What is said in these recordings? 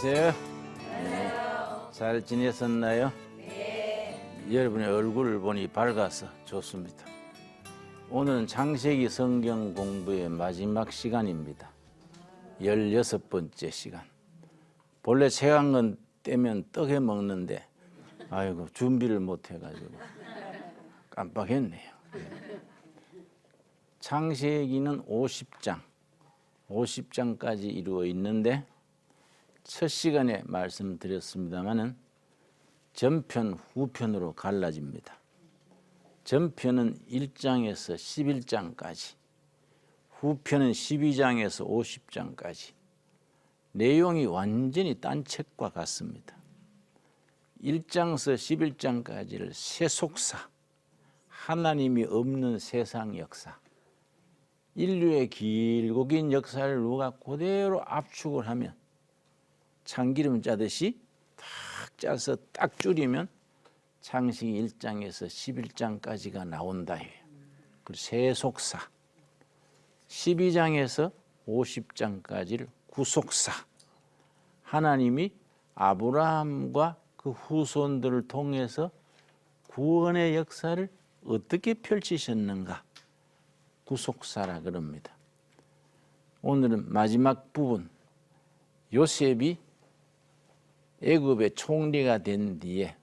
안녕하세요. 네. 잘 지냈었나요? 여러분의 얼굴을 보니 밝아서 좋습니다. 오늘은 창세기 성경 공부의 마지막 시간입니다. 16번째 시간. 본래 책 한 권 떼면 떡해 먹는데 아이고 준비를 못 해가지고 깜빡했네요. 창세기는 50장까지 이루어 있는데 첫 시간에 말씀드렸습니다마는 전편, 후편으로 갈라집니다. 전편은 1장에서 11장까지, 후편은 12장에서 50장까지. 내용이 완전히 딴 책과 같습니다. 1장에서 11장까지를 세속사, 하나님이 없는 세상 역사, 인류의 길고 긴 역사를 누가 그대로 압축을 하면 참기름 짜듯이 딱 짜서 딱 줄이면 창세기 1장에서 11장까지가 나온다 해요. 그리고 세속사, 12장에서 50장까지를 구속사, 하나님이 아브라함과 그 후손들을 통해서 구원의 역사를 어떻게 펼치셨는가, 구속사라 그럽니다. 오늘은 마지막 부분, 요셉이 애굽의 총리가 된 뒤에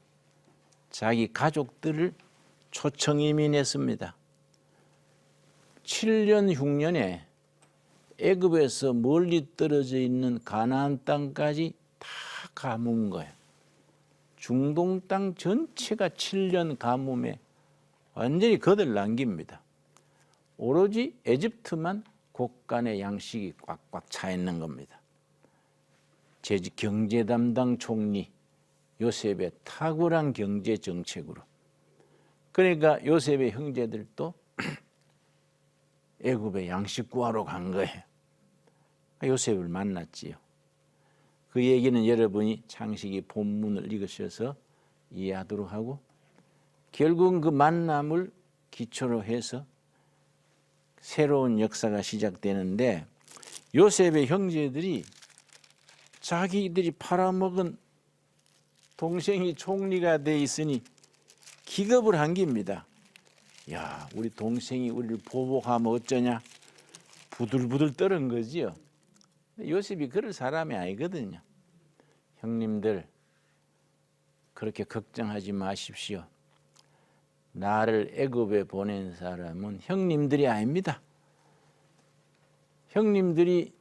자기 가족들을 초청 이민했습니다. 7년 흉년에 애굽에서 멀리 떨어져 있는 가나안 땅까지 다 가문 거예요. 중동 땅 전체가 7년 가뭄에 완전히 거들 남깁니다. 오로지 에집트만 곳간에 양식이 꽉꽉 차 있는 겁니다. 경제 담당 총리 요셉의 탁월한 경제 정책으로, 그러니까 요셉의 형제들도 애굽에 양식 구하러 간 거예요. 요셉을 만났지요. 그 얘기는 여러분이 창세기 본문을 읽으셔서 이해하도록 하고, 결국은 그 만남을 기초로 해서 새로운 역사가 시작되는데, 요셉의 형제들이 자기들이 팔아먹은 동생이 총리가 돼 있으니 기겁을 한 겁니다. 야, 우리 동생이 우리를 보복하면 어쩌냐, 부들부들 떠는 거지요. 요셉이 그럴 사람이 아니거든요. 형님들, 그렇게 걱정하지 마십시오. 나를 애굽에 보낸 사람은 형님들이 아닙니다. 형님들이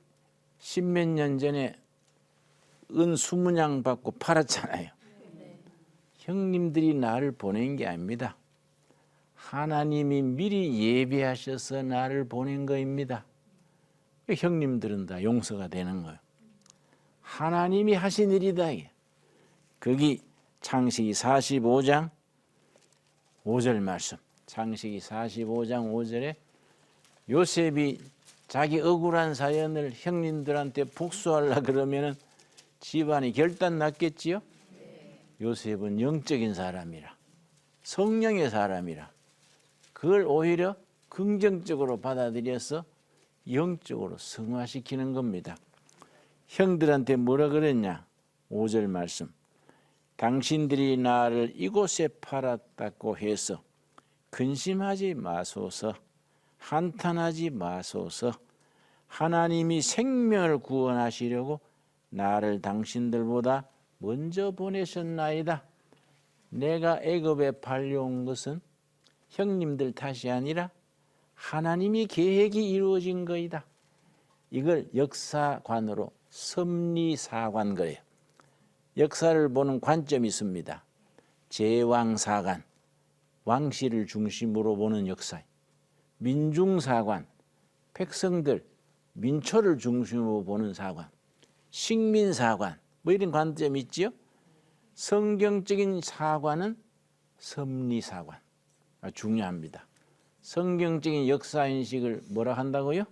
10몇 년 전에 은 20냥 받고 팔았잖아요. 형님들이 나를 보낸 게 아닙니다. 하나님이 미리 예비하셔서 나를 보낸 거입니다. 형님들은 다 용서가 되는 거예요. 하나님이 하신 일이다. 거기 창세기 45장 5절 말씀, 창세기 45장 5절에 요셉이 자기 억울한 사연을 형님들한테 복수하려 그러면은 집안이 결단 났겠지요? 요셉은 영적인 사람이라, 성령의 사람이라 그걸 오히려 긍정적으로 받아들여서 영적으로 승화시키는 겁니다. 형들한테 뭐라 그랬냐? 5절 말씀, 당신들이 나를 이곳에 팔았다고 해서 근심하지 마소서, 한탄하지 마소서. 하나님이 생명을 구원하시려고 나를 당신들보다 먼저 보내셨나이다. 내가 애굽에 팔려온 것은 형님들 탓이 아니라 하나님이 계획이 이루어진 거이다. 이걸 역사관으로 섭리사관 거예요. 역사를 보는 관점이 있습니다. 제왕사관, 왕실을 중심으로 보는 역사. 민중사관, 백성들, 민초를 중심으로 보는 사관. 식민사관, 뭐 이런 관점이 있지요. 성경적인 사관은 섭리사관, 중요합니다. 성경적인 역사인식을 뭐라 한다고요?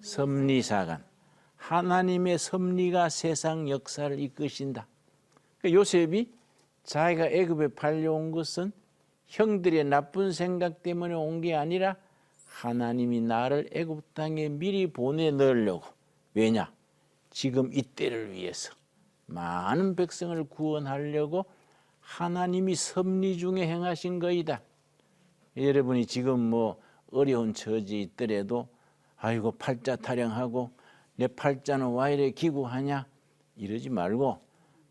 섭리사관. 하나님의 섭리가 세상 역사를 이끄신다. 그러니까 요셉이 자기가 애굽에 팔려온 것은 형들의 나쁜 생각 때문에 온 게 아니라 하나님이 나를 애굽 땅에 미리 보내 넣으려고. 왜냐? 지금 이때를 위해서, 많은 백성을 구원하려고 하나님이 섭리 중에 행하신 거이다. 여러분이 지금 뭐 어려운 처지에 있더라도 아이고 팔자 타령하고 내 팔자는 왜 이래 기구하냐 이러지 말고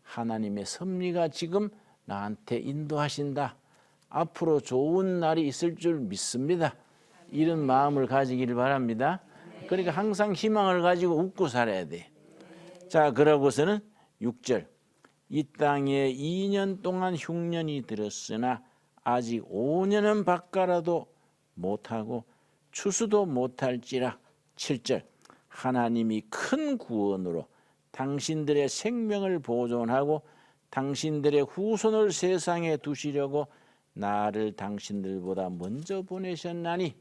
하나님의 섭리가 지금 나한테 인도하신다. 앞으로 좋은 날이 있을 줄 믿습니다. 이런 마음을 가지기를 바랍니다. 그러니까 항상 희망을 가지고 웃고 살아야 돼. 자, 그러고서는 6절. 이 땅에 2년 동안 흉년이 들었으나 아직 5년은 밭가라도 못하고 추수도 못할지라. 7절. 하나님이 큰 구원으로 당신들의 생명을 보존하고 당신들의 후손을 세상에 두시려고 나를 당신들보다 먼저 보내셨나니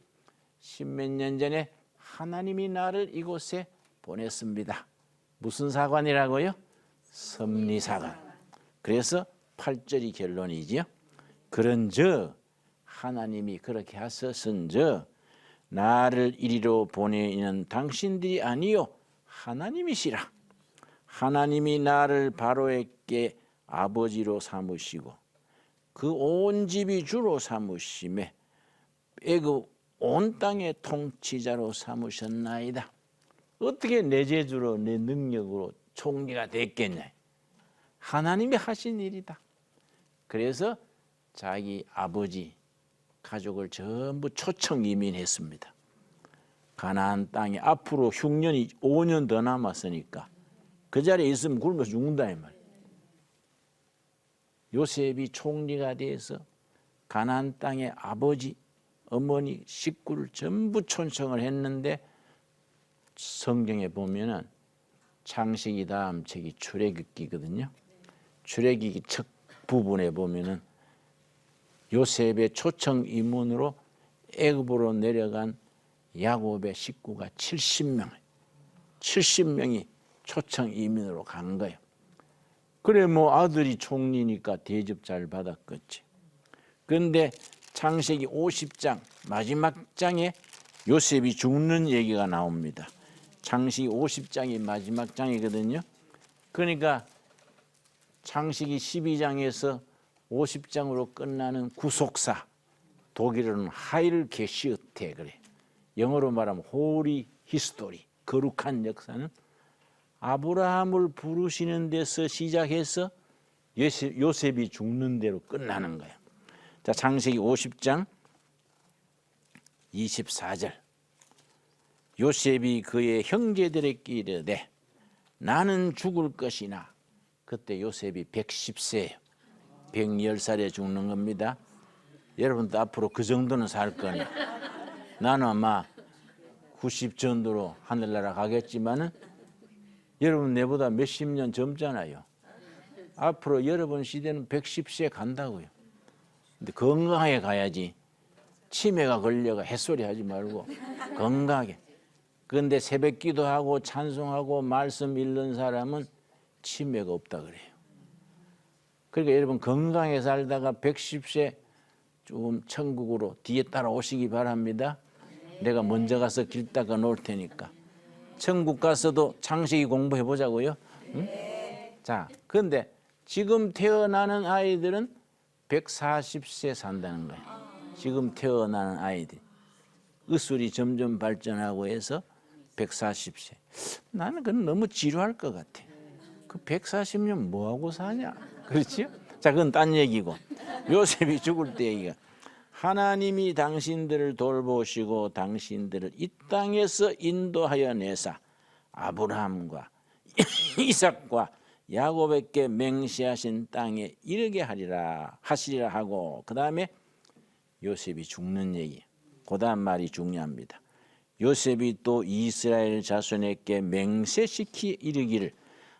십몇 년 전에 하나님이 나를 이곳에 보냈습니다. 무슨 사관이라고요? 섭리사관. 그래서 8절이 결론이지요. 그런즉 하나님이 그렇게 하셨은즉 나를 이리로 보내는 당신들이 아니요 하나님이시라. 하나님이 나를 바로에게 아버지로 삼으시고 그 온 집이 주로 삼으심에 애굽 온 땅의 통치자로 삼으셨나이다. 어떻게 내 재주로 내 능력으로 총리가 됐겠냐. 하나님이 하신 일이다. 그래서 자기 아버지 가족을 전부 초청 이민했습니다. 가나안 땅에 앞으로 흉년이 5년 더 남았으니까 그 자리에 있으면 굶어 죽는다 이 말. 요셉이 총리가 돼서 가나안 땅의 아버지, 어머니, 식구를 전부 초청을 했는데 성경에 보면은 창세기 다음 책이 출애굽기거든요. 출애굽기 첫 부분에 보면은 요셉의 초청 이문으로 애굽으로 내려간 야곱의 식구가 70명이 초청 이민으로 간 거예요. 그래 뭐 아들이 총리니까 대접 잘 받았겠지. 그런데 창세기 50장 마지막 장에 요셉이 죽는 얘기가 나옵니다. 창세기 50장이 마지막 장이거든요. 그러니까 창세기 12장에서 50장으로 끝나는 구속사, 독일어는 하일 게시어테 그래. 영어로 말하면 홀리 히스토리, 거룩한 역사는 아브라함을 부르시는 데서 시작해서 요셉이 죽는 대로 끝나는 거예요. 자, 창세기 50장 24절. 요셉이 그의 형제들에게 이르되 나는 죽을 것이나. 그때 요셉이 110세예요. 110살에 죽는 겁니다. 여러분도 앞으로 그 정도는 살 거니. 나는 아마 90 정도로 하늘나라 가겠지만은 여러분 내보다 몇십 년 젊잖아요. 앞으로 여러분 시대는 110세 간다고요. 근데 건강하게 가야지. 치매가 걸려가 햇소리 하지 말고 건강하게. 그런데 새벽 기도하고 찬송하고 말씀 읽는 사람은 치매가 없다 그래요. 그러니까 여러분 건강하게 살다가 110세 좀 천국으로 뒤에 따라오시기 바랍니다. 내가 먼저 가서 길 닦아 놓을 테니까. 천국 가서도 창세기 공부해 보자고요. 응? 자, 그런데 지금 태어나는 아이들은 140세 산다는 거예요. 지금 태어나는 아이들. 의술이 점점 발전하고 해서 140세. 나는 그건 너무 지루할 것 같아. 그 140년 뭐하고 사냐? 그렇지요? 자, 그건 딴 얘기고. 요셉이 죽을 때 얘기가 하나님이 당신들을 돌보시고 당신들을 이 땅에서 인도하여 내사 아브라함과 이삭과 야곱에게 맹세하신 땅에 이르게 하시리라 하고 그 다음에 요셉이 죽는 얘기. 그 다음 말이 중요합니다. 요셉이 또 이스라엘 자손에게 맹세시키 이르기를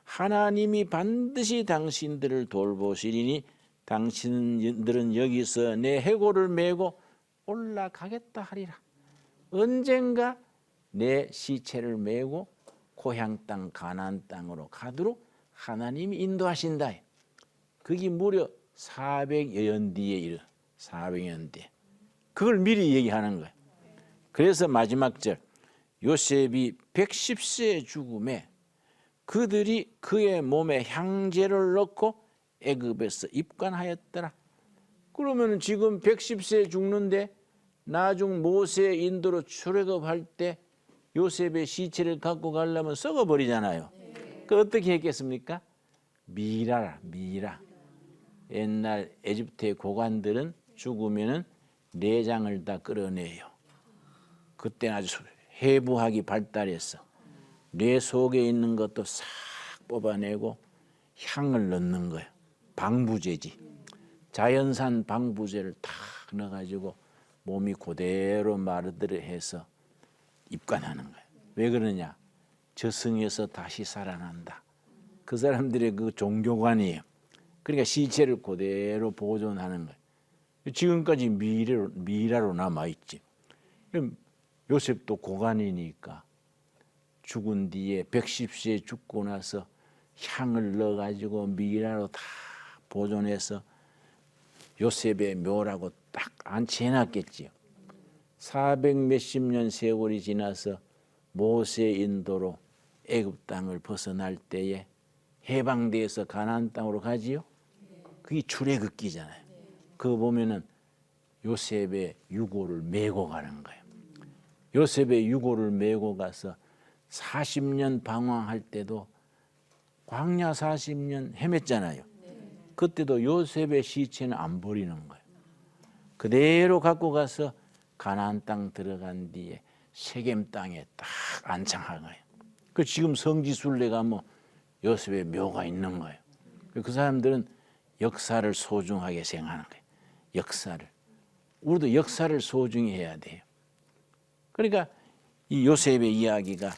하나님이 반드시 당신들을 돌보시리니 당신들은 여기서 내 해골을 메고 올라가겠다 하리라. 언젠가 내 시체를 메고 고향 땅 가나안 땅으로 가도록 하나님이 인도하신다. 그게 무려 400여 년 뒤에 이르. 400년 뒤에. 그걸 미리 얘기하는 거예요. 그래서 마지막 절 요셉이 110세의 죽음에 그들이 그의 몸에 향제를 넣고 애굽에서 입관하였더라. 그러면 지금 110세 죽는데 나중 모세 인도로 출애굽할 때 요셉의 시체를 갖고 가려면 썩어버리잖아요. 그 어떻게 했겠습니까? 미라라, 미라. 옛날 에집트의 고관들은 죽으면은 내장을 다 끌어내요. 그때는 아주 해부학이 발달했어. 뇌 속에 있는 것도 싹 뽑아내고 향을 넣는 거예요. 방부제지. 자연산 방부제를 탁 넣어가지고 몸이 그대로 마르드려 해서 입관하는 거예요. 왜 그러냐? 저승에서 다시 살아난다. 그 사람들의 그 종교관이에요. 그러니까 시체를 그대로 보존하는 거예요. 지금까지 미라로 남아있지. 그럼 요셉도 고관이니까 죽은 뒤에 110세에 죽고 나서 향을 넣어가지고 미라로 다 보존해서 요셉의 묘라고 딱 안치해놨겠지요. 400 몇십 년 세월이 지나서 모세 인도로 애굽 땅을 벗어날 때에 해방돼서 가나안 땅으로 가지요. 그게 출애굽기잖아요. 그거 보면은 요셉의 유고를 메고 가는 거예요. 요셉의 유고를 메고 가서 40년 방황할 때도 광야 40년 헤맸잖아요. 그때도 요셉의 시체는 안 버리는 거예요. 그대로 갖고 가서 가나안 땅 들어간 뒤에 세겜 땅에 딱 안창한 거예요. 그 지금 성지순례 가면 요셉의 묘가 있는 거예요. 그 사람들은 역사를 소중하게 생각하는 거예요. 역사를. 우리도 역사를 소중히 해야 돼요. 그러니까 이 요셉의 이야기가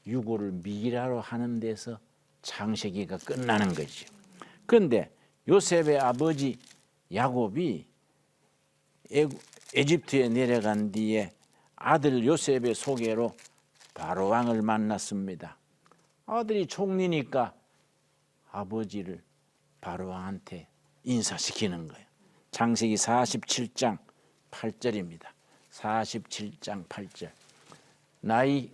유고를 미라로 하는 데서 창세기가 끝나는 거죠. 그런데 요셉의 아버지 야곱이 에집트에 내려간 뒤에 아들 요셉의 소개로 바로 왕을 만났습니다. 아들이 총리니까 아버지를 바로 왕한테 인사시키는 거예요. 창세기 47장 8절입니다. 47장 8절. 나이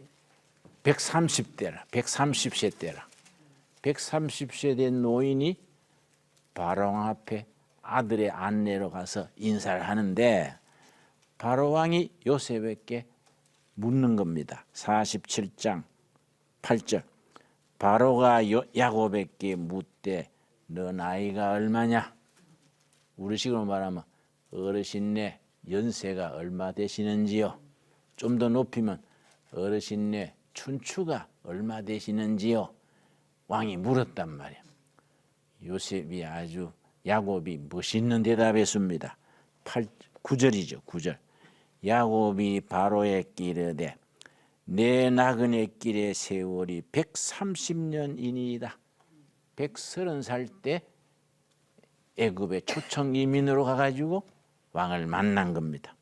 130대라, 130세 때라. 130세 된 노인이 바로왕 앞에 아들의 안내로 가서 인사를 하는데 바로왕이 요셉에게 묻는 겁니다. 47장 8절. 바로가 야곱에게 묻되 너 나이가 얼마냐? 우리식으로 말하면 어르신네 연세가 얼마 되시는지요? 좀 더 높이면 어르신네 춘추가 얼마 되시는지요? 왕이 물었단 말이야. 요셉이 아주 야곱이 멋있는 대답했습니다. 9절이죠. 9절. 야곱이 바로에게 이르되 내 나그네 길의 세월이 130년이니이다. 130살 때 애굽의 초청 이민으로 가가지고 왕을 만난 겁니다.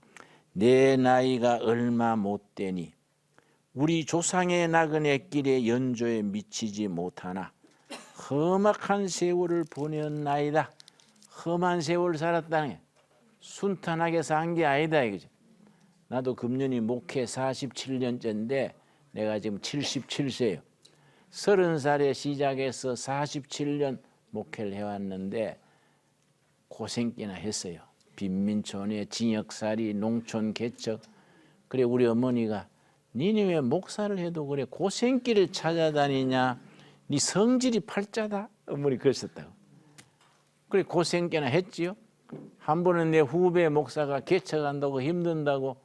내 나이가 얼마 못 되니 우리 조상의 나그네 길의 연조에 미치지 못하나 험악한 세월을 보냈나이다. 험한 세월 살았다는 게 순탄하게 산 게 아니다 이거죠. 나도 금년이 목회 47년째인데 내가 지금 77세예요. 30살에 시작해서 47년 목회를 해왔는데 고생이나 했어요. 빈민촌에 징역살이, 농촌 개척. 그래 우리 어머니가 니네 왜 목사를 해도 그래 고생길을 찾아다니냐. 네 성질이 팔자다. 어머니 그러셨다고. 그래 고생께나 했지요. 한 번은 내 후배 목사가 개척한다고 힘든다고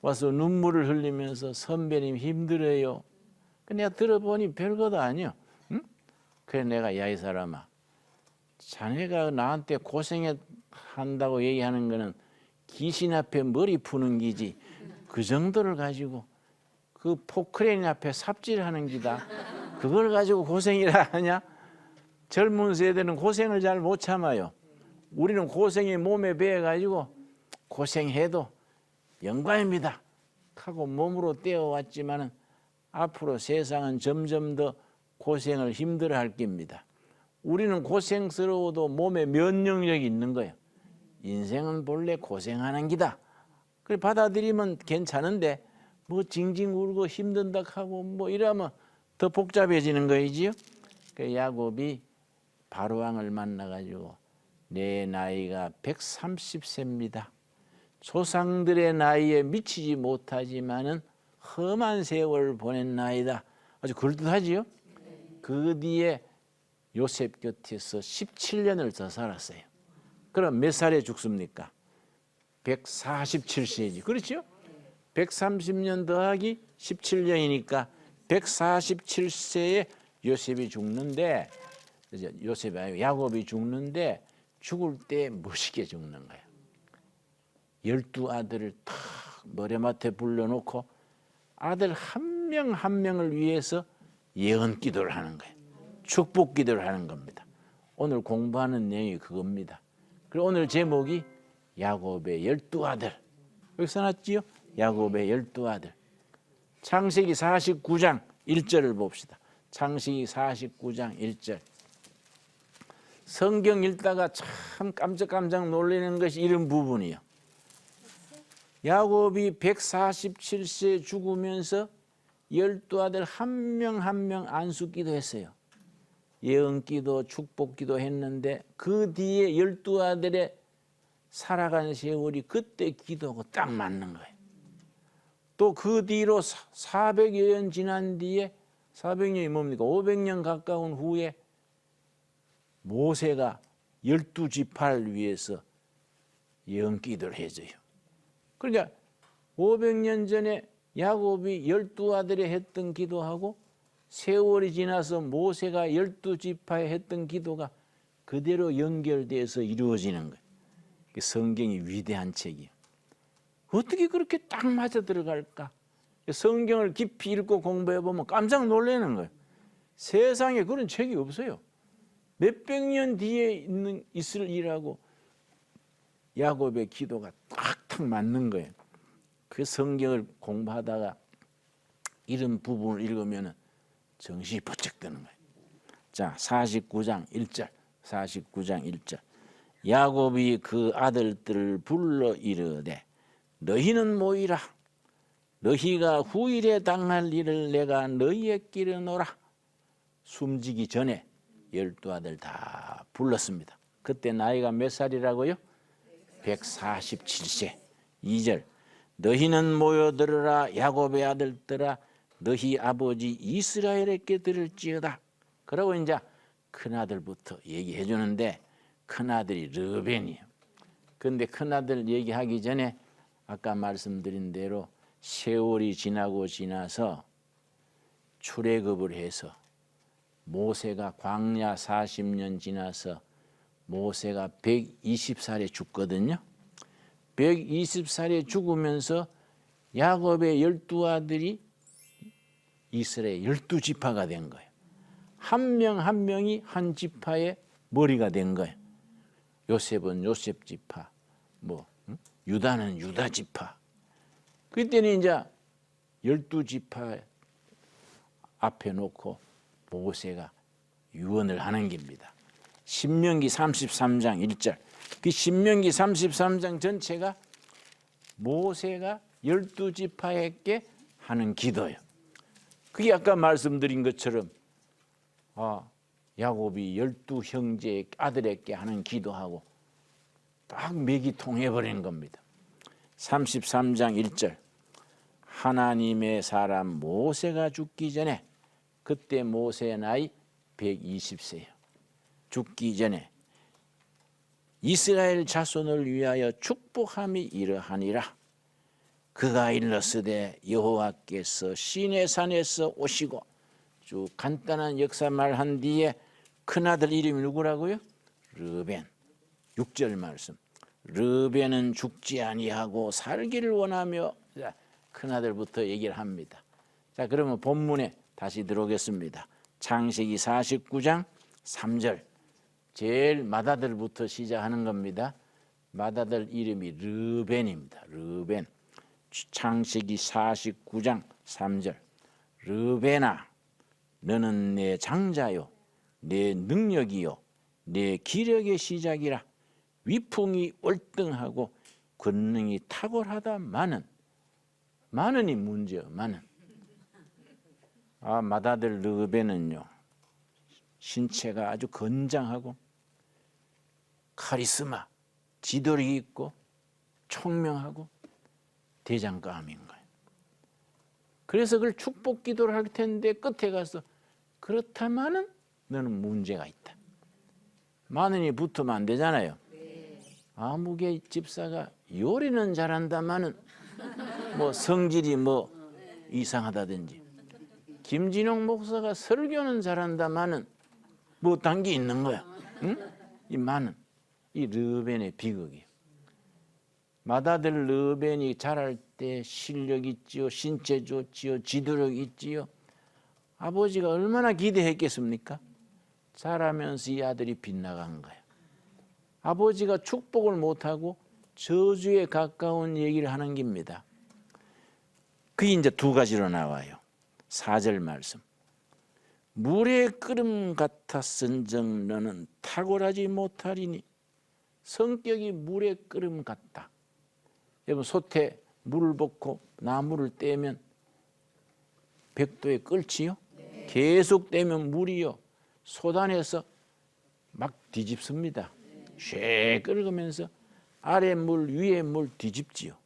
와서 눈물을 흘리면서 선배님 힘들어요. 내가 들어보니 별것도 아니요. 응? 그래 내가 야 이 사람아 자네가 나한테 고생한다고 얘기하는 거는 귀신 앞에 머리 푸는 기지 그 정도를 가지고 그 포크레인 앞에 삽질하는 기다. 그걸 가지고 고생이라 하냐? 젊은 세대는 고생을 잘 못 참아요. 우리는 고생이 몸에 배어가지고 고생해도 영광입니다 하고 몸으로 떼어왔지만은 앞으로 세상은 점점 더 고생을 힘들어할 겁니다. 우리는 고생스러워도 몸에 면역력이 있는 거예요. 인생은 본래 고생하는 기다. 그래 받아들이면 괜찮은데 뭐 징징 울고 힘든다 하고 뭐 이러면 더 복잡해지는 거이지요. 그 야곱이 바로왕을 만나가지고 내 나이가 130세입니다. 조상들의 나이에 미치지 못하지만은 험한 세월을 보낸 나이다. 아주 그럴듯하지요. 그 뒤에 요셉 곁에서 17년을 더 살았어요. 그럼 몇 살에 죽습니까? 147세지. 그렇죠? 130년 더하기 17년이니까 147세에 요셉이 죽는데, 요셉이 아니고 야곱이 죽는데 죽을 때 멋있게 죽는 거예요. 12아들을 탁 머리맡에 불러놓고 아들 한 명 한 명을 위해서 예언 기도를 하는 거예요. 축복 기도를 하는 겁니다. 오늘 공부하는 내용이 그겁니다. 그리고 오늘 제목이 야곱의 12아들. 여기 써놨지요? 야곱의 12아들. 창세기 49장 1절을 봅시다. 창세기 49장 1절. 성경 읽다가 참 깜짝깜짝 놀라는 것이 이런 부분이요. 야곱이 147세 죽으면서 12아들 한 명 한 명 안수기도 했어요. 예언기도 축복기도 했는데 그 뒤에 12아들의 살아가는 세월이 그때 기도하고 딱 맞는 거예요. 또 그 뒤로 400여 년 지난 뒤에 400년이 뭡니까? 500년 가까운 후에 모세가 12지파를 위해서 예언기도를 해줘요. 그러니까 500년 전에 야곱이 12아들이 했던 기도하고 세월이 지나서 모세가 12지파에 했던 기도가 그대로 연결돼서 이루어지는 거예요. 성경이 위대한 책이에요. 어떻게 그렇게 딱 맞아 들어갈까? 성경을 깊이 읽고 공부해 보면 깜짝 놀라는 거예요. 세상에 그런 책이 없어요. 몇백 년 뒤에 있을 일하고 야곱의 기도가 탁탁 맞는 거예요. 그 성경을 공부하다가 이런 부분을 읽으면 정신이 번쩍 드는 거예요. 자, 49장 1절. 49장 1절. 야곱이 그 아들들을 불러 이르되 너희는 모이라. 너희가 후일에 당할 일을 내가 너희에게 이르노라. 숨지기 전에 12아들 다 불렀습니다. 그때 나이가 몇 살이라고요? 147세. 2절. 너희는 모여들으라. 야곱의 아들들아 너희 아버지 이스라엘에게 들을지어다. 그러고 이제 큰아들부터 얘기해 주는데 큰아들이 르벤이에요. 그런데 큰아들 얘기하기 전에 아까 말씀드린 대로 세월이 지나고 지나서 출애굽을 해서 모세가 광야 40년 지나서 모세가 120살에 죽거든요. 120살에 죽으면서 야곱의 12아들이 이스라엘 12지파가 된 거예요. 한 명 한 명이 한 지파의 머리가 된 거예요. 요셉은 요셉 지파, 유다는 유다 지파. 그때는 이제 12지파 앞에 놓고 모세가 유언을 하는 겁니다. 신명기 33장 1절. 그 신명기 33장 전체가 모세가 12지파에게 하는 기도예요. 그게 아까 말씀드린 것처럼 야곱이 12형제 아들에게 하는 기도하고 딱 맥이 통해버리는 겁니다. 33장 1절. 하나님의 사람 모세가 죽기 전에, 그때 모세의 나이 120세예요. 죽기 전에 이스라엘 자손을 위하여 축복함이 이러하니라. 그가 일렀으되 여호와께서 시내산에서 오시고, 쭉 간단한 역사 말한 뒤에 큰아들 이름이 누구라고요? 르벤. 6절 말씀. 르벤은 죽지 아니하고 살기를 원하며. 자, 큰아들부터 얘기를 합니다. 자, 그러면 본문에 다시 들어오겠습니다. 창세기 49장 3절. 제일 맏아들부터 시작하는 겁니다. 맏아들 이름이 르벤입니다. 르벤. 창세기 49장 3절. 르벤아, 너는 내 장자요, 내 능력이요, 내 기력의 시작이라. 위풍이 월등하고 권능이 탁월하다마는, 많은이 문제요. 많은. 맏아들 르벤은요, 신체가 아주 건장하고 카리스마, 지도력이 있고 총명하고 대장감인 거예요. 그래서 그걸 축복 기도를 할 텐데 끝에 가서 그렇다마는 너는 문제가 있다. 마누니 붙으면 안 되잖아요. 아무개 집사가 요리는 잘한다마는 뭐 성질이 뭐 이상하다든지, 김진용 목사가 설교는 잘한다마는 뭐 단 게 있는 거야. 응? 이 많은 이 르벤의 비극이에요. 맏아들 르벤이 자랄 때 실력 있지요, 신체 좋지요, 지도력 있지요. 아버지가 얼마나 기대했겠습니까? 자라면서 이 아들이 빗나간 거예요. 아버지가 축복을 못하고 저주에 가까운 얘기를 하는 겁니다. 그게 이제 두 가지로 나와요. 4절 말씀. 물의 끓음 같았은즉 너는 탁월하지 못하리니. 성격이 물의 끓음 같다. 여러분 솥에 물을 붓고 나무를 떼면 100도에 끓지요? 네. 계속 떼면 물이요, 솥안에서 막 뒤집습니다. 쉐 끓으면서 아래 물 위에 물 뒤집지요.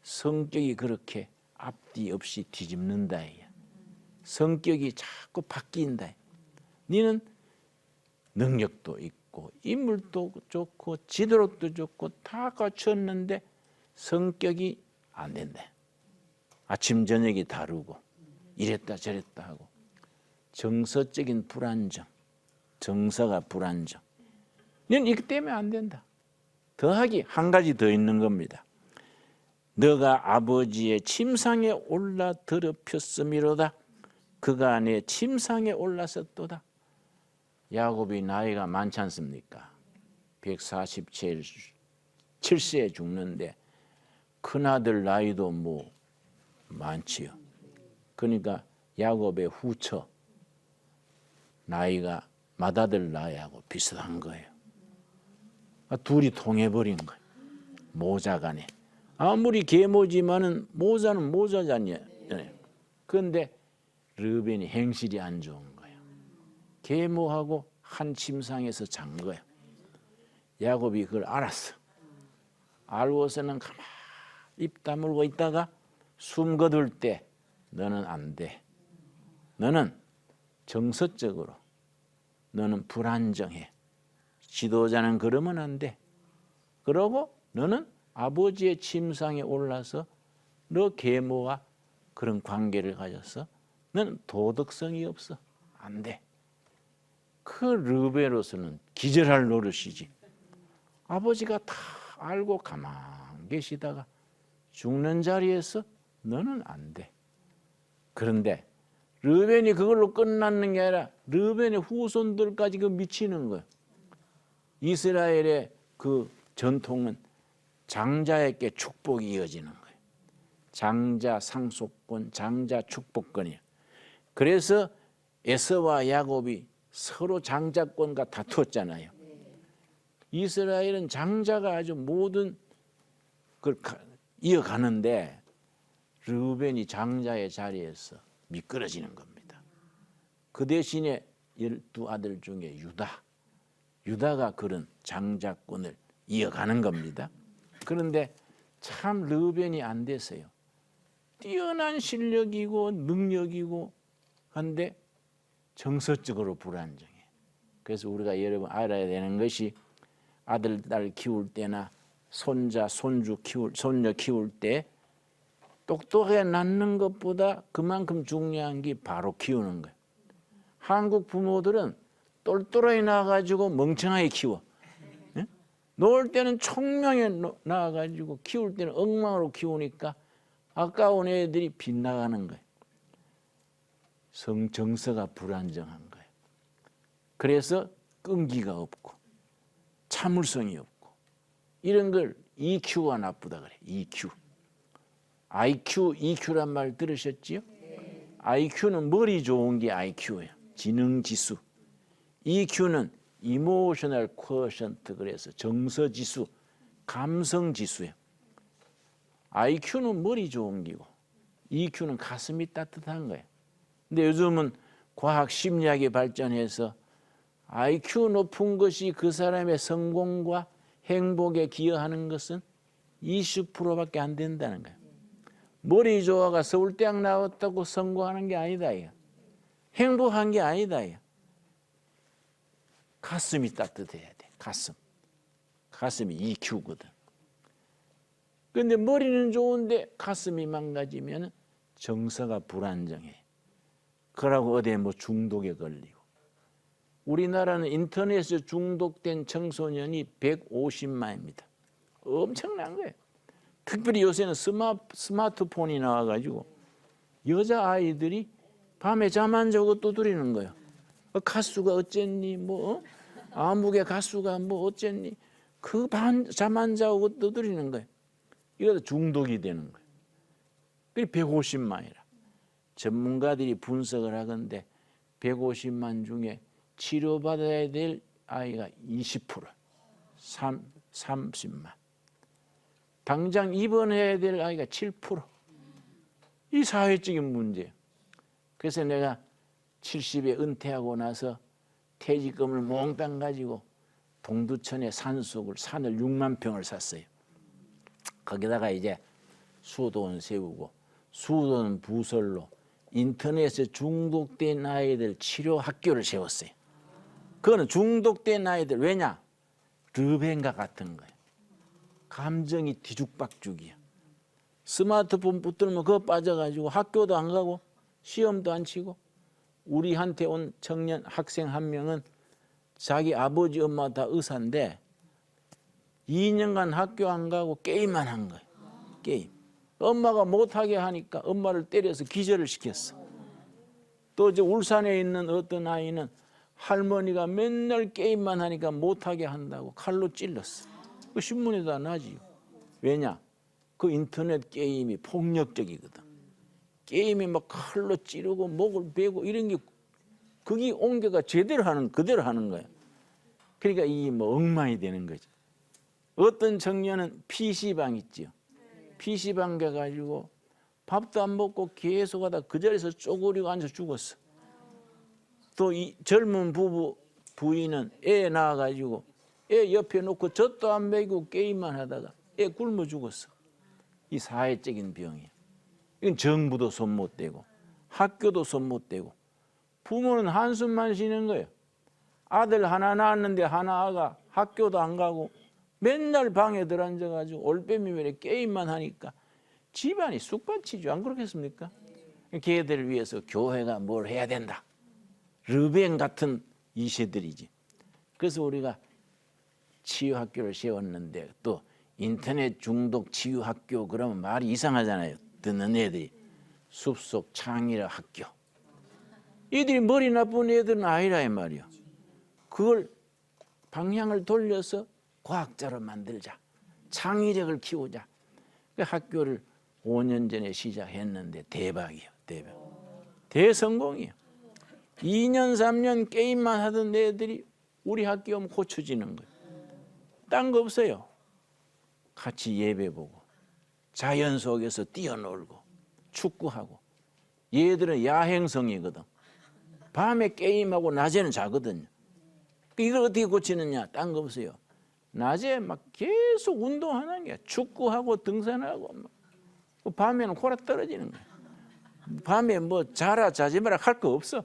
성격이 그렇게 앞뒤 없이 뒤집는다. 성격이 자꾸 바뀐다. 너는 능력도 있고 인물도 좋고 지도력도 좋고 다 갖췄는데 성격이 안 된다. 아침 저녁이 다르고 이랬다 저랬다 하고 정서적인 불안정, 정서가 불안정. 너는 이것 때문에 안 된다. 더하기 한 가지 더 있는 겁니다. 너가 아버지의 침상에 올라 더럽혔음이로다. 그가 내 침상에 올라섰도다. 야곱이 나이가 많지 않습니까? 147세에 죽는데 큰아들 나이도 뭐 많지요. 그러니까 야곱의 후처 나이가 맏아들 나이하고 비슷한 거예요. 둘이 통해버린 거예요. 모자간에. 아무리 계모지만은 모자는 모자잖아요. 그런데 르벤이 행실이 안 좋은 거예요. 계모하고 한 침상에서 잔 거예요. 야곱이 그걸 알았어. 알고서는 가만히 입 다물고 있다가 숨 거둘 때 너는 안 돼. 너는 정서적으로 너는 불안정해. 지도자는 그러면 안 돼. 그러고 너는 아버지의 침상에 올라서 너 계모와 그런 관계를 가져서 너는 도덕성이 없어. 안 돼. 그 르벤으로서는 기절할 노릇이지. 아버지가 다 알고 가만 계시다가 죽는 자리에서 너는 안 돼. 그런데 르벤이 그걸로 끝나는 게 아니라 르벤의 후손들까지 그 미치는 거예요. 이스라엘의 그 전통은 장자에게 축복이 이어지는 거예요. 장자 상속권, 장자 축복권이에요. 그래서 에서와 야곱이 서로 장자권과 다투었잖아요. 이스라엘은 장자가 아주 모든 걸 이어가는데 르벤이 장자의 자리에서 미끄러지는 겁니다. 그 대신에 12아들 중에 유다가 그런 장자권을 이어가는 겁니다. 그런데 참 르벤이 안 됐어요. 뛰어난 실력이고 능력이고 한데 정서적으로 불안정해. 그래서 우리가 여러분 알아야 되는 것이 아들, 딸 키울 때나 손자, 손녀 키울 때 똑똑하게 낳는 것보다 그만큼 중요한 게 바로 키우는 거예요. 한국 부모들은 똘똘하게 낳아가지고 멍청하게 키워. 놓을 때는 총명에 낳아가지고 키울 때는 엉망으로 키우니까 아까운 애들이 빗나가는 거예요. 정서가 불안정한 거예요. 그래서 끈기가 없고 참을성이 없고 이런 걸 EQ가 나쁘다 그래. EQ. IQ, EQ란 말 들으셨지요? 네. IQ는 머리 좋은 게 IQ예요. 지능지수. EQ는 Emotional Quotient 그래서 정서지수, 감성지수예요. IQ는 머리 좋은 기고 EQ는 가슴이 따뜻한 거예요. 근데 요즘은 과학 심리학이 발전해서 IQ 높은 것이 그 사람의 성공과 행복에 기여하는 것은 20%밖에 안 된다는 거예요. 머리 좋아가 서울대학 나왔다고 성공하는 게 아니다. 행복한 게 아니다. 가슴이 따뜻해야 돼. 가슴이 EQ거든. 그런데 머리는 좋은데 가슴이 망가지면 정서가 불안정해. 그러고 어디에 뭐 중독에 걸리고. 우리나라는 인터넷에 중독된 청소년이 150만입니다. 엄청난 거예요. 특별히 요새는 스마트폰이 나와가지고 여자아이들이 밤에 잠 안 자고 두드리는 거예요. 가수가 어쨌니 뭐 아무개 가수가 뭐 어쨌니 그 잠 안 자고 두드리는 거예요. 이러다 중독이 되는 거예요. 그게 150만이라. 전문가들이 분석을 하건데 150만 중에 치료받아야 될 아이가 20%, 30만. 당장 입원해야 될 아이가 7%. 이 사회적인 문제예요. 그래서 내가 70에 은퇴하고 나서 퇴직금을 몽땅 가지고 동두천에 산을 6만 평을 샀어요. 거기다가 이제 수도원 세우고 수도원 부설로 인터넷에 중독된 아이들 치료 학교를 세웠어요. 그거는 중독된 아이들 왜냐? 르벤과 같은 거예요. 감정이 뒤죽박죽이야. 스마트폰 붙들면 그거 빠져가지고 학교도 안 가고 시험도 안 치고. 우리한테 온 청년 학생 한 명은 자기 아버지 엄마 다 의사인데 2년간 학교 안 가고 게임만 한 거예요. 게임. 엄마가 못하게 하니까 엄마를 때려서 기절을 시켰어. 또 이제 울산에 있는 어떤 아이는 할머니가 맨날 게임만 하니까 못하게 한다고 칼로 찔렀어. 그 신문에다 나지요. 왜냐? 그 인터넷 게임이 폭력적이거든. 게임이 막 칼로 찌르고 목을 베고 이런 게 그게 옹개가 그대로 하는 거야. 그러니까 이게 뭐 엉망이 되는 거죠. 어떤 청년은 PC방 있지요. PC방 가가지고 밥도 안 먹고 계속 하다 그 자리에서 쪼그리고 앉아 죽었어. 또 이 젊은 부인은 애 낳아가지고 애 옆에 놓고 젖도 안 먹이고 게임만 하다가 애 굶어 죽었어. 이 사회적인 병이야. 이건 정부도 손 못 대고 학교도 손 못 대고 부모는 한숨만 쉬는 거예요. 아들 하나 낳았는데 하나가 학교도 안 가고 맨날 방에 들어앉아가지고 올빼미면에 게임만 하니까 집안이 쑥밭이죠. 안 그렇겠습니까? 걔들을 위해서 교회가 뭘 해야 된다. 르벤 같은 이세들이지. 그래서 우리가 치유학교를 세웠는데 또 인터넷 중독 치유학교 그러면 말이 이상하잖아요. 듣는 애들이. 숲속 창의력 학교. 이들이 머리 나쁜 애들은 아니라 이 말이야. 그걸 방향을 돌려서 과학자로 만들자. 창의력을 키우자. 그 학교를 5년 전에 시작했는데 대박이에요. 대성공이에요. 2년 3년 게임만 하던 애들이 우리 학교 오면 고쳐지는 거예요. 딴 거 없어요. 같이 예배 보고 자연 속에서 뛰어놀고 축구하고. 얘들은 야행성이거든. 밤에 게임하고 낮에는 자거든요. 이걸 어떻게 고치느냐? 딴 거 없어요. 낮에 막 계속 운동하는 게 축구하고 등산하고 막. 밤에는 코라 떨어지는 거야. 밤에 뭐 자지 마라 할 거 없어.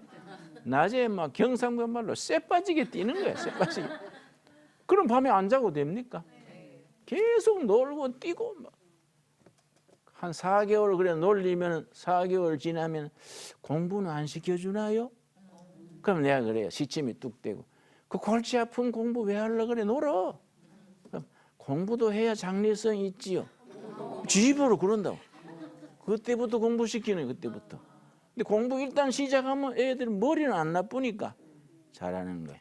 낮에 막 경상도 말로 쇠 빠지게 뛰는 거야. 쇠 빠지게. 그럼 밤에 안 자고 됩니까? 계속 놀고 뛰고 막. 한 4개월 그래 놀리면 4개월 지나면 공부는 안 시켜주나요? 그럼 내가 그래요. 시침이 뚝 떼고. 그 골치 아픈 공부 왜 하려고 그래? 놀어. 그럼 공부도 해야 장래성이 있지요. 집으로 그런다고. 그때부터 공부시키는 그때부터. 근데 공부 일단 시작하면 애들 머리는 안 나쁘니까 잘하는 거예요.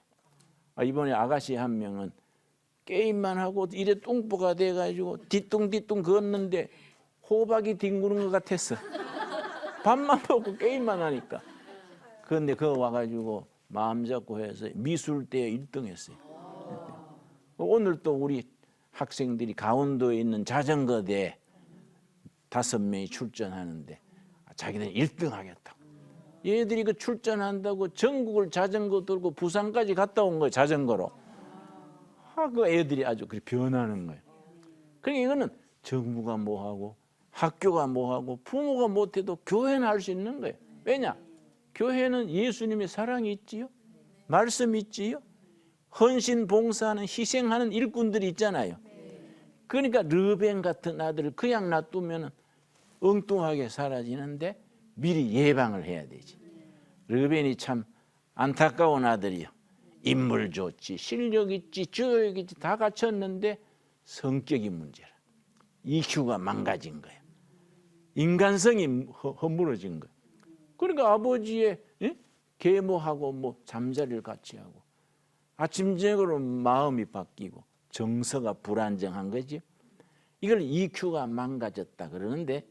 이번에 아가씨 한 명은 게임만 하고 이래 뚱보가 돼가지고 뒤뚱뒤뚱 걷는데 호박이 뒹구는 것 같았어. 밥만 먹고 게임만 하니까. 그런데 그거 와가지고 마음 잡고 해서 미술대회 1등 했어요. 오늘 또 우리 학생들이 강원도에 있는 자전거대회 5명이 출전하는데 자기들은 1등 하겠다고. 얘들이 그 출전한다고 전국을 자전거 들고 부산까지 갔다 온 거예요. 자전거로. 그 애들이 아주 그렇게 변하는 거예요. 그러니까 이거는 정부가 뭐하고 학교가 뭐하고 부모가 못해도 교회는 할 수 있는 거예요. 왜냐? 교회는 예수님의 사랑이 있지요. 말씀이 있지요. 헌신 봉사하는 희생하는 일꾼들이 있잖아요. 그러니까 르벤 같은 아들을 그냥 놔두면 엉뚱하게 사라지는데 미리 예방을 해야 되지. 르벤이 참 안타까운 아들이요. 인물 좋지, 실력 있지, 교육 있지 다 갖췄는데 성격이 문제라. EQ가 망가진 거예요. 인간성이 허물어진 거예요. 그러니까 아버지의 계모하고 뭐 잠자리를 같이 하고 아침 저녁으로 마음이 바뀌고 정서가 불안정한 거지. 이걸 EQ가 망가졌다 그러는데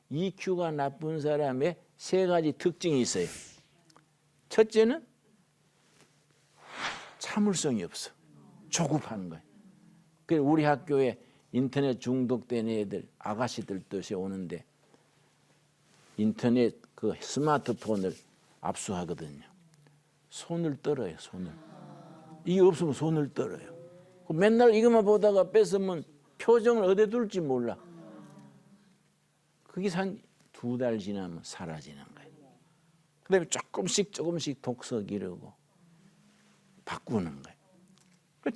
EQ가 나쁜 사람의 세 가지 특징이 있어요. 첫째는 참을성이 없어. 조급한 거예요. 그래서 우리 학교에 인터넷 중독된 애들, 아가씨들 뜻이 오는데 인터넷 그 스마트폰을 압수하거든요. 손을 떨어요, 손을. 이게 없으면 손을 떨어요. 맨날 이것만 보다가 뺏으면 표정을 어디에 둘지 몰라. 그게 한 2달 지나면 사라지는 거예요. 그다음에 조금씩 독서 기르고 바꾸는 거예요.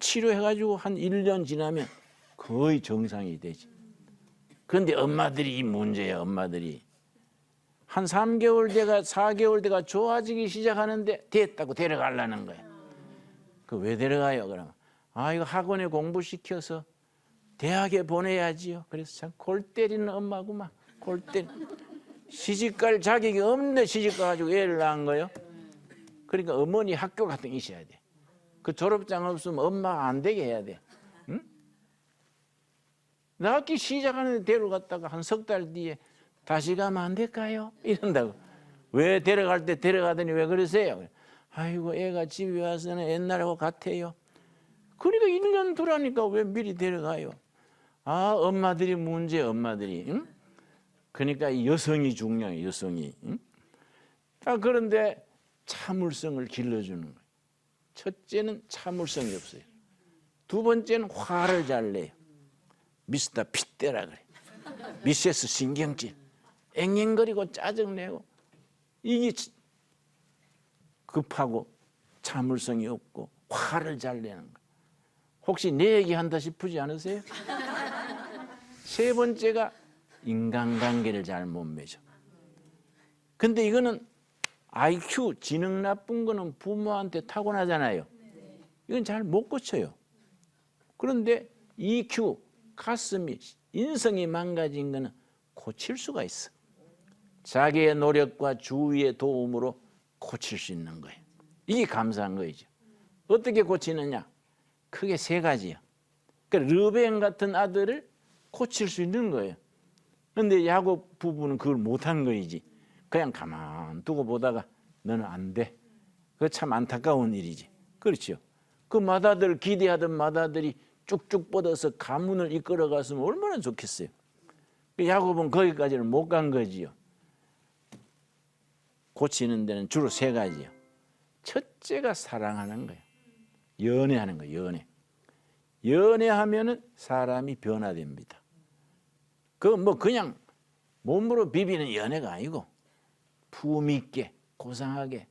치료해가지고 한 1년 지나면 거의 정상이 되지. 그런데 엄마들이 이 문제야. 엄마들이 한 3개월 돼가 4개월 돼가 좋아지기 시작하는데 됐다고 데려가려는 거예요. 그 왜 데려가요? 그러면 이거 학원에 공부시켜서 대학에 보내야지요. 그래서 참 골 때리는 엄마구만. 골 때리. 시집갈 자격이 없는데 시집 가가지고 애를 낳은 거예요. 그러니까 어머니 학교 같은 게 있어야 돼. 그 졸업장 없으면 엄마가 안 되게 해야 돼. 응? 나 학기 시작하는데 데려갔다가 한 3달 뒤에 다시 가면 안 될까요? 이런다고. 왜 데려갈 때 데려가더니 왜 그러세요? 아이고 애가 집에 와서는 옛날하고 같아요. 그러니까 1년 두라니까 왜 미리 데려가요? 엄마들이 문제 엄마들이. 응? 그러니까 이 여성이 중요해요. 여성이. 응? 그런데 참을성을 길러주는 거예요. 첫째는 참을성이 없어요. 두 번째는 화를 잘 내요. 미스터 핏대라 그래. 미세스 신경질. 앵앵거리고 짜증내고. 이게 급하고 참을성이 없고 화를 잘 내는 거예요. 혹시 내 얘기한다 싶으지 않으세요? 세 번째가 인간관계를 잘 못 맺어. 근데 이거는 IQ, 지능 나쁜 거는 부모한테 타고나잖아요. 이건 잘 못 고쳐요. 그런데 EQ, 가슴이, 인성이 망가진 거는 고칠 수가 있어. 자기의 노력과 주위의 도움으로 고칠 수 있는 거예요. 이게 감사한 거죠. 어떻게 고치느냐? 크게 3가지요. 그러니까 르벤 같은 아들을 고칠 수 있는 거예요. 그런데 야곱 부부는 그걸 못한 거이지. 그냥 가만 두고 보다가 너는 안 돼. 그거 참 안타까운 일이지. 그렇죠. 그 맏아들 기대하던 맏아들이 쭉쭉 뻗어서 가문을 이끌어 갔으면 얼마나 좋겠어요. 야곱은 거기까지는 못 간 거지요. 고치는 데는 주로 3가지요. 첫째가 사랑하는 거예요. 연애하는 거예요. 연애. 연애하면은 사람이 변화됩니다. 그 그냥 몸으로 비비는 연애가 아니고 품 있게 고상하게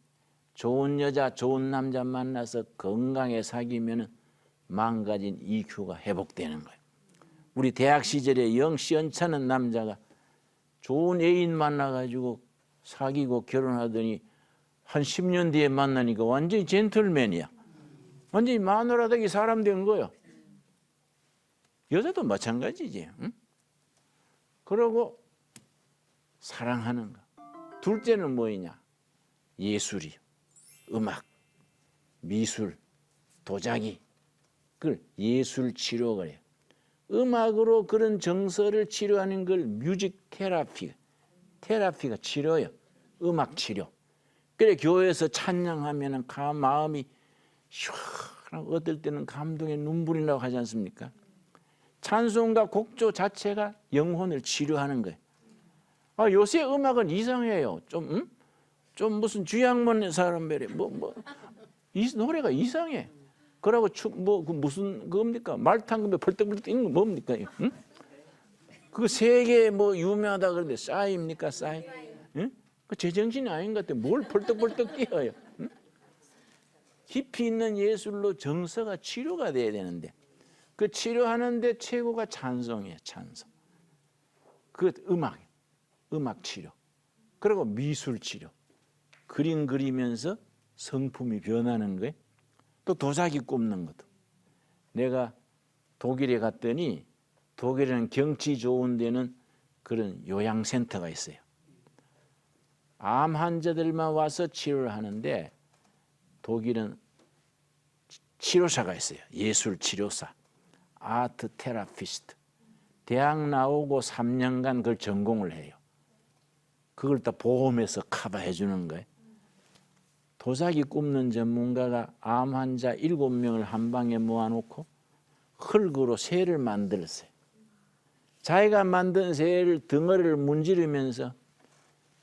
좋은 여자 좋은 남자 만나서 건강하게 사귀면은 망가진 EQ가 회복되는 거예요. 우리 대학 시절에 영 시원찮은 남자가 좋은 애인 만나가지고 사귀고 결혼하더니 한 10년 뒤에 만나니까 완전히 젠틀맨이야. 완전히 마누라되기 사람 된 거예요. 여자도 마찬가지지. 응? 그러고 사랑하는 거. 둘째는 뭐이냐? 예술이, 음악, 미술, 도자기. 그걸 예술 치료가 해요. 음악으로 그런 정서를 치료하는 걸 뮤직 테라피가 치료예요. 음악 치료. 그래 교회에서 찬양하면은 마음이 시원하고 어떨 때는 감동의 눈물이 나고 하지 않습니까? 찬송가 곡조 자체가 영혼을 치료하는 거예요. 요새 음악은 이상해요. 좀 좀 무슨 쥐약만 사람 말이야. 이 노래가 이상해. 그러고 그 무슨 겁니까? 말탕금에 벌떡벌떡 뛰는 거 뭡니까? 응? 그 세계 뭐 유명하다 그러는데 싸이입니까? 싸이? 응? 그 제정신이 아닌 것 같아. 뭘 벌떡벌떡 뛰어요? 응? 깊이 있는 예술로 정서가 치료가 돼야 되는데 그 치료하는데 최고가 찬송이에요. 찬송. 그 음악 치료. 그리고 미술 치료. 그림 그리면서 성품이 변하는 거예요. 또 도자기 굽는 것도. 내가 독일에 갔더니 독일에는 경치 좋은 데는 그런 요양센터가 있어요. 암 환자들만 와서 치료를 하는데 독일은 치료사가 있어요. 예술 치료사. 아트 테라피스트. 대학 나오고 3년간 그걸 전공을 해요. 그걸 다 보험에서 커버해 주는 거예요. 도자기 굽는 전문가가 암 환자 7명을 한 방에 모아놓고 흙으로 새를 만들었어요. 자기가 만든 새를 덩어리를 문지르면서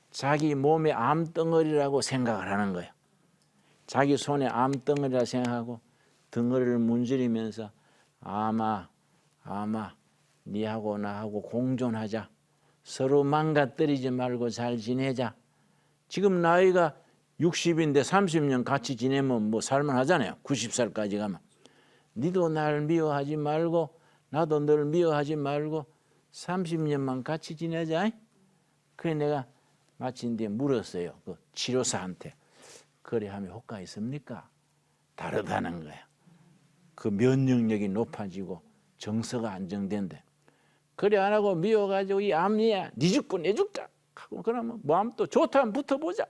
자기 몸에 암덩어리라고 생각을 하는 거예요. 자기 손에 암덩어리라 생각하고 덩어리를 문지르면서 아마 니하고 나하고 공존하자. 서로 망가뜨리지 말고 잘 지내자. 지금 나이가 60인데 30년 같이 지내면 뭐 살만하잖아요. 90살까지 가면. 니도 날 미워하지 말고 나도 널 미워하지 말고 30년만 같이 지내자. 그래 내가 마친 뒤에 물었어요. 그 치료사한테. 그래 하면 효과 있습니까? 다르다는 거야. 그 면역력이 높아지고 정서가 안정된대. 그래 안 하고 미워가지고 이 암이야. 니 죽고 내 죽자. 하고 그러면 마음 또 좋다면 붙어보자.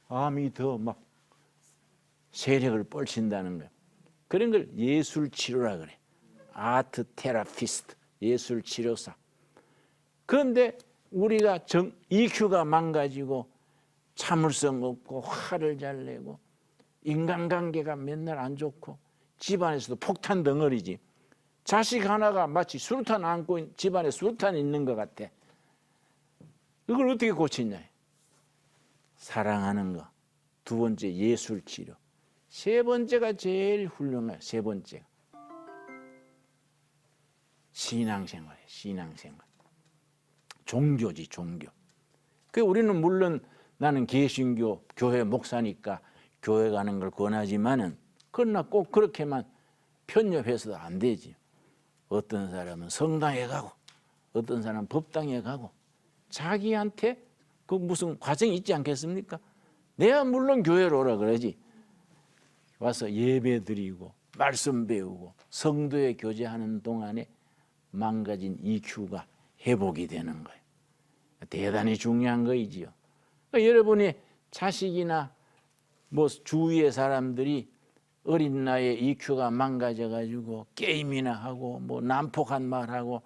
암이 더 막 세력을 뻘친다는 거야. 그런 걸 예술 치료라 그래. 아트 테라피스트, 예술 치료사. 그런데 우리가 EQ가 망가지고 참을성 없고 화를 잘 내고 인간관계가 맨날 안 좋고 집안에서도 폭탄 덩어리지. 자식 하나가 마치 수류탄 안고 집안에 수류탄이 있는 것 같아. 이걸 어떻게 고치냐. 사랑하는 거. 두 번째 예술 치료. 세 번째가 제일 훌륭해요. 세 번째가. 신앙생활이에요. 신앙생활. 종교지 종교. 그 우리는 물론 나는 개신교 교회 목사니까 교회 가는 걸 권하지만은 그러나 꼭 그렇게만 편협해서도 안 되지. 어떤 사람은 성당에 가고 어떤 사람은 법당에 가고 자기한테 그 무슨 과정이 있지 않겠습니까? 내가 물론 교회로 오라 그러지. 와서 예배 드리고 말씀 배우고 성도의 교제하는 동안에 망가진 EQ가 회복이 되는 거예요. 대단히 중요한 거이지요. 그러니까 여러분이 자식이나 뭐 주위의 사람들이 어린 나이에 EQ가 망가져가지고 게임이나 하고 뭐 난폭한 말하고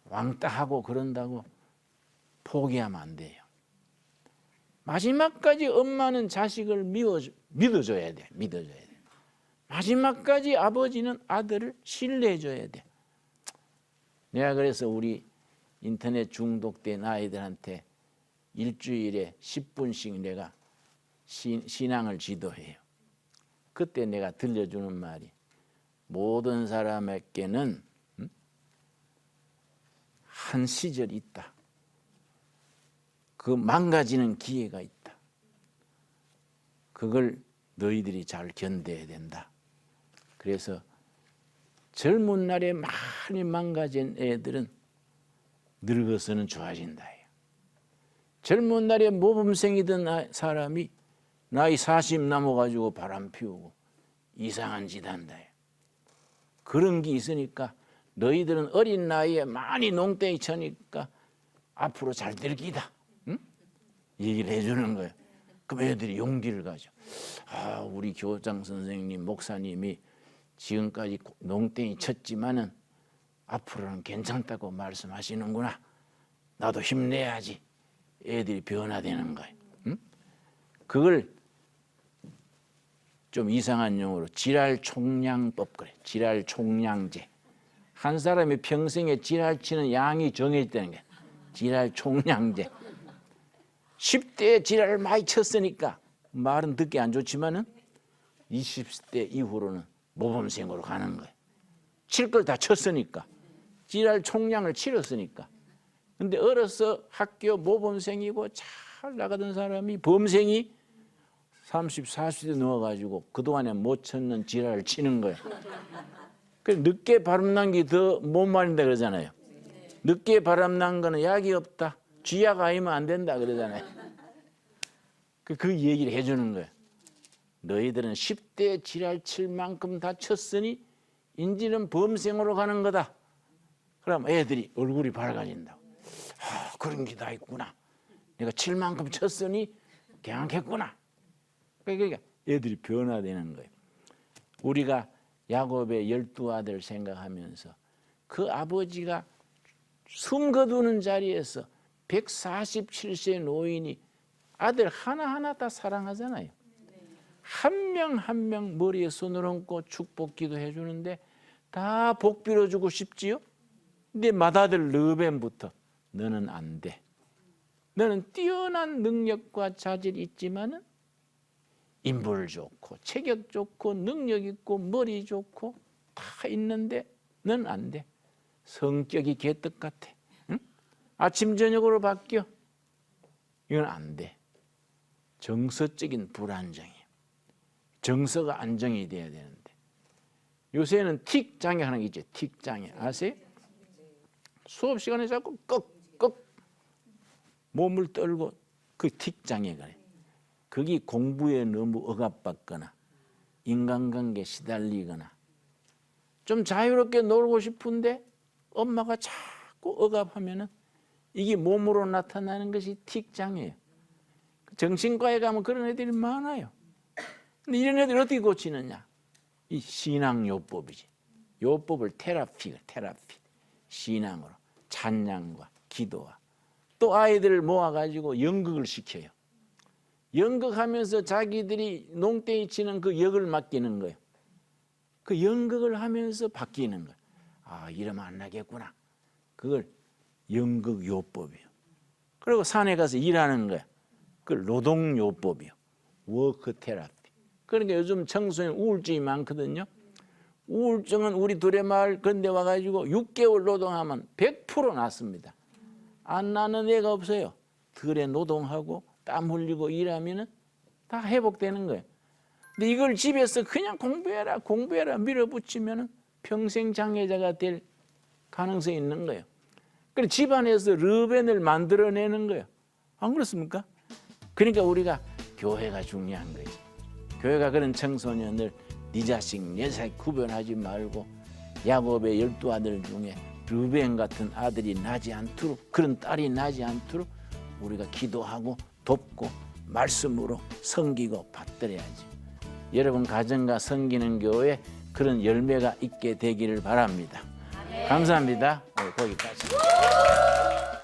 왕따하고 그런다고 포기하면 안 돼요. 마지막까지 엄마는 자식을 믿어줘야 돼. 믿어줘야 돼. 마지막까지 아버지는 아들을 신뢰해줘야 돼. 내가 그래서 우리 인터넷 중독된 아이들한테 일주일에 10분씩 내가 신앙을 지도해요. 그때 내가 들려주는 말이 모든 사람에게는 한 시절이 있다. 그 망가지는 기회가 있다. 그걸 너희들이 잘 견뎌야 된다. 그래서 젊은 날에 많이 망가진 애들은 늙어서는 좋아진다. 젊은 날에 모범생이던 사람이 나이 40 넘어가지고 바람 피우고 이상한 짓 한다. 그런 게 있으니까 너희들은 어린 나이에 많이 농땡이 쳐니까 앞으로 잘 될 기다. 응? 얘기를 해주는 거예요. 그럼 애들이 용기를 가져. 아, 우리 교장 선생님, 목사님이 지금까지 농땡이 쳤지만은 앞으로는 괜찮다고 말씀하시는구나. 나도 힘내야지. 애들이 변화되는 거예요. 응? 그걸 좀 이상한 용어로 지랄 총량법 그래. 지랄 총량제. 한 사람이 평생에 지랄 치는 양이 정해져 있다는 거야. 지랄 총량제. 10대 지랄을 많이 쳤으니까 말은 듣기 안 좋지만은 20대 이후로는 모범생으로 가는 거예요. 칠 걸 다 쳤으니까. 지랄 총량을 치렀으니까. 근데 어려서 학교 모범생이고 잘 나가던 사람이 범생이 30, 40대 넘어가지고 그동안에 못 쳤는 지랄을 치는 거예요. 늦게 바람난 게 더 못 말린다 그러잖아요. 늦게 바람난 거는 약이 없다. 쥐약 아니면 안 된다 그러잖아요. 그 얘기를 해주는 거예요. 너희들은 10대 지랄 칠 만큼 다 쳤으니 인지는 범생으로 가는 거다. 그럼 애들이 얼굴이 밝아진다고. 그런 게 다 있구나. 내가 칠 만큼 쳤으니 개항했구나. 그러니까 애들이 변화되는 거예요. 우리가 야곱의 12아들 생각하면서 그 아버지가 숨 거두는 자리에서 147세 노인이 아들 하나하나 다 사랑하잖아요. 한 명 한 명 머리에 손을 얹고 축복 기도해 주는데 다 복 빌어주고 싶지요. 근데 맏아들 르벤부터 너는 안 돼. 너는 뛰어난 능력과 자질이 있지만은 인물 좋고 체격 좋고 능력 있고 머리 좋고 다 있는데 넌 안 돼. 성격이 개떡 같아. 응? 아침 저녁으로 바뀌어. 이건 안 돼. 정서적인 불안정이에요. 정서가 안정이 돼야 되는데 요새는 틱 장애 하는 게 있죠. 틱 장애 아세요? 수업 시간에 자꾸 꺽꺽 몸을 떨고 그 틱 장애가 그게 공부에 너무 억압받거나 인간관계에 시달리거나 좀 자유롭게 놀고 싶은데 엄마가 자꾸 억압하면은 이게 몸으로 나타나는 것이 틱 장애예요. 정신과에 가면 그런 애들이 많아요. 근데 이런 애들 어떻게 고치느냐? 이 신앙요법이지. 요법을 테라피. 신앙으로 찬양과 기도와 또 아이들을 모아가지고 연극을 시켜요. 연극하면서 자기들이 농땡이 치는 그 역을 맡기는 거예요. 그 연극을 하면서 바뀌는 거예요. 아, 이러면 안 나겠구나. 그걸 연극요법이에요. 그리고 산에 가서 일하는 거야. 그 노동요법이요. 워크 테라피. 그러니까 요즘 청소년 우울증이 많거든요. 우울증은 우리 두레마을 건대 와가지고 6개월 노동하면 100% 낫습니다. 안 나는 애가 없어요. 덜에 노동하고 땀 흘리고 일하면 다 회복되는 거예요. 근데 이걸 집에서 그냥 공부해라 밀어붙이면 평생 장애자가 될 가능성이 있는 거예요. 그래서 집안에서 르벤을 만들어내는 거예요. 안 그렇습니까? 그러니까 우리가 교회가 중요한 거예요. 교회가 그런 청소년을 네 자식 내 자식 구별하지 말고 야곱의 12아들 중에 르벤 같은 아들이 나지 않도록 그런 딸이 나지 않도록 우리가 기도하고 돕고 말씀으로 섬기고 받들어야지. 여러분 가정과 섬기는 교회 그런 열매가 있게 되기를 바랍니다. 감사합니다. 거기까지.